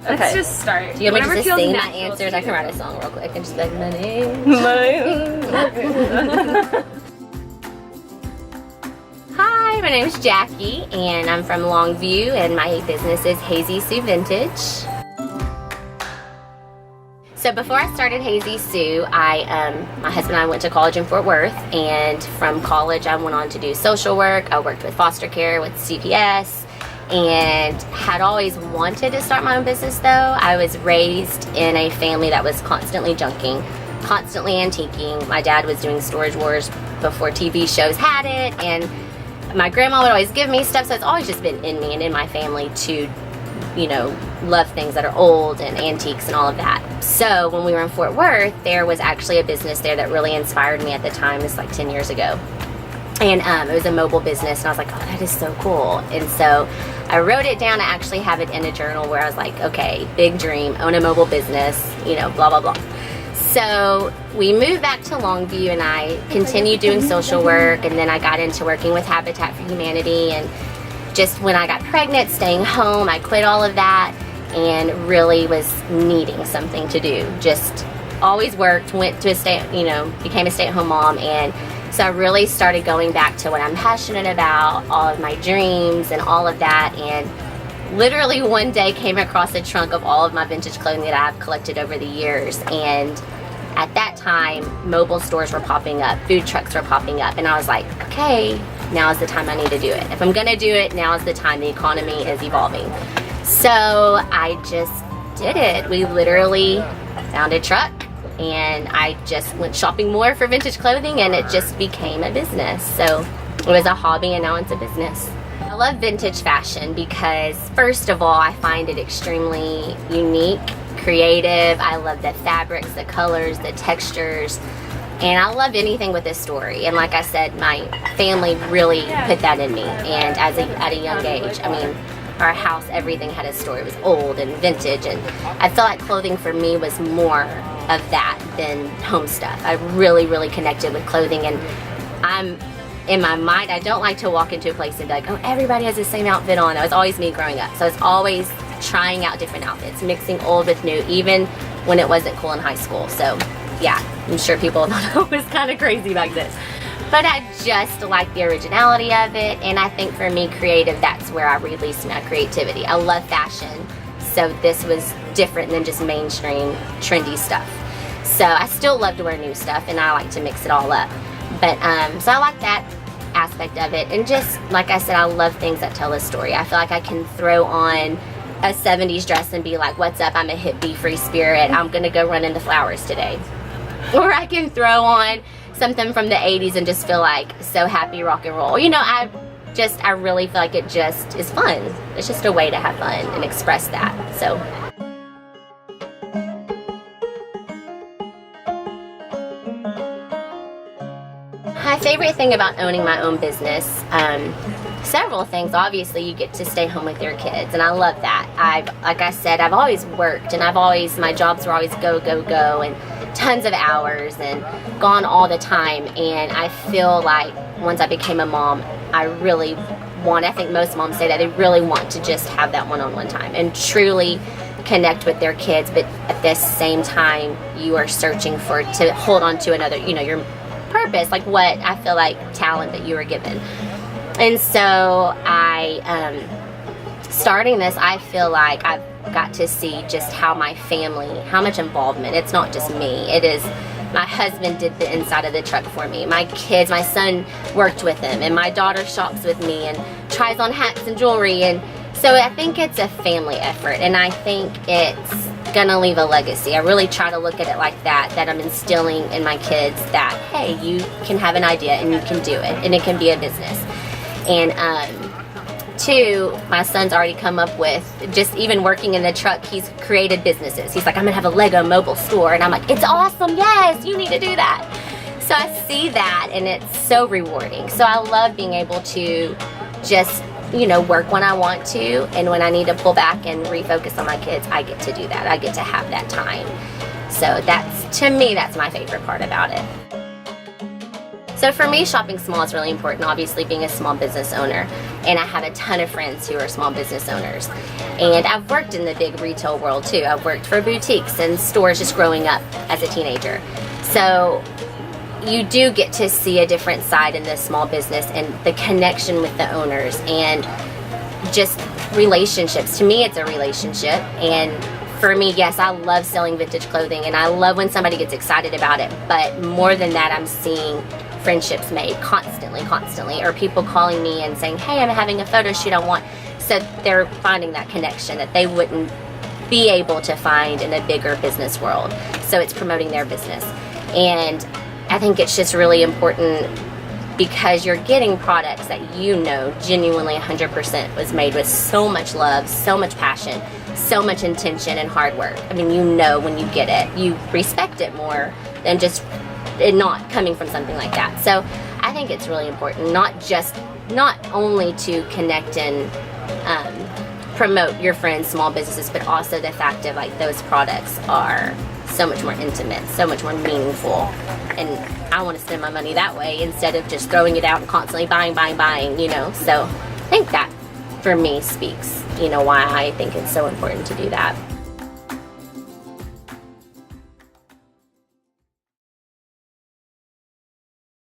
Let's just start. Do you want me to just sing my natural answers? I can write a song real quick and just be like, money. Hi, my name is Jackie, and I'm from Longview, and my business is Hazie Sue Vintage. So before I started Hazie Sue, my husband and I went to college in Fort Worth, and from college I went on to do social work. I worked with foster care, with CPS, and had always wanted to start my own business though. I was raised in a family that was constantly junking, constantly antiquing. My dad was doing storage wars before TV shows had it, and my grandma would always give me stuff, so it's always just been in me and in my family to, you know, love things that are old and antiques and all of that. So when we were in Fort Worth, there was actually a business there that really inspired me at the time. It's like 10 years ago. And it was a mobile business, and I was like, oh, that is so cool. And so I wrote it down. I actually have it in a journal where I was like, okay, big dream, own a mobile business, you know, blah, blah, blah. So we moved back to Longview, and I continued doing social work, and then I got into working with Habitat for Humanity. And just when I got pregnant, staying home, I quit all of that and really was needing something to do. Just always worked, went to became a stay-at-home mom, and so I really started going back to what I'm passionate about, all of my dreams and all of that, and literally one day came across a trunk of all of my vintage clothing that I've collected over the years. And at that time, mobile stores were popping up, food trucks were popping up, and I was like, okay, now is the time I need to do it. If I'm gonna do it, now is the time. The economy is evolving. So I just did it. We literally found a truck, and I just went shopping more for vintage clothing, and it just became a business. So it was a hobby, and now it's a business. I love vintage fashion because, first of all, I find it extremely unique, creative. I love the fabrics, the colors, the textures, and I love anything with a story. And like I said, my family really put that in me, and at a young age, I mean, our house, everything had a story. It was old and vintage, and I felt like clothing for me was more of that than home stuff. I really, really connected with clothing, and in my mind, I don't like to walk into a place and be like, oh, everybody has the same outfit on. That was always me growing up. So I was always trying out different outfits, mixing old with new, even when it wasn't cool in high school. So yeah, I'm sure people thought I was kind of crazy back then. But I just like the originality of it, and I think for me, creative, that's where I release my creativity. I love fashion, so this was different than just mainstream, trendy stuff. So I still love to wear new stuff, and I like to mix it all up. But so I like that aspect of it, and just like I said, I love things that tell a story. I feel like I can throw on a 70s dress and be like, what's up, I'm a hippie, free spirit, I'm gonna go run in the flowers today. Or I can throw on something from the 80s and just feel like so happy, rock and roll. You know, I really feel like it just is fun. It's just a way to have fun and express that. So my favorite thing about owning my own business, several things. Obviously, you get to stay home with your kids, and I love that. Like I said, I've always worked, and my jobs were always go, go, go, and tons of hours and gone all the time. And I feel like once I became a mom, I think most moms say that they really want to just have that one-on-one time and truly connect with their kids, but at the same time, you are searching to hold on to another, you know, your purpose, like what I feel like talent that you were given. And so starting this, I feel like I've got to see just how my family, how much involvement. It's not just me. It is my husband did the inside of the truck for me. My kids, my son worked with him, and my daughter shops with me and tries on hats and jewelry. And so I think it's a family effort, and I think it's gonna leave a legacy. I really try to look at it like that I'm instilling in my kids that, hey, you can have an idea and you can do it, and it can be a business. And two, my son's already come up with, just even working in the truck, he's created businesses. He's like, I'm gonna have a Lego mobile store, and I'm like, it's awesome, yes, you need to do that. So I see that, and it's so rewarding. So I love being able to just, you know, work when I want to, and when I need to pull back and refocus on my kids, I get to do that. I get to have that time. So that's, to me, that's my favorite part about it. So for me, shopping small is really important, obviously being a small business owner. And I have a ton of friends who are small business owners. And I've worked in the big retail world too. I've worked for boutiques and stores just growing up as a teenager. So you do get to see a different side in this small business and the connection with the owners and just relationships. To me, it's a relationship. And for me, yes, I love selling vintage clothing and I love when somebody gets excited about it. But more than that, I'm seeing friendships made constantly, or people calling me and saying, hey, I'm having a photo shoot I want. So they're finding that connection that they wouldn't be able to find in a bigger business world. So it's promoting their business. And I think it's just really important because you're getting products that you know genuinely 100% was made with so much love, so much passion, so much intention and hard work. I mean, you know when you get it, you respect it more than just it not coming from something like that. So I think it's really important, not only to connect and promote your friends' small businesses, but also the fact of like those products are so much more intimate, so much more meaningful, and I want to spend my money that way instead of just throwing it out and constantly buying, you know. So I think that for me speaks, you know, why I think it's so important to do that.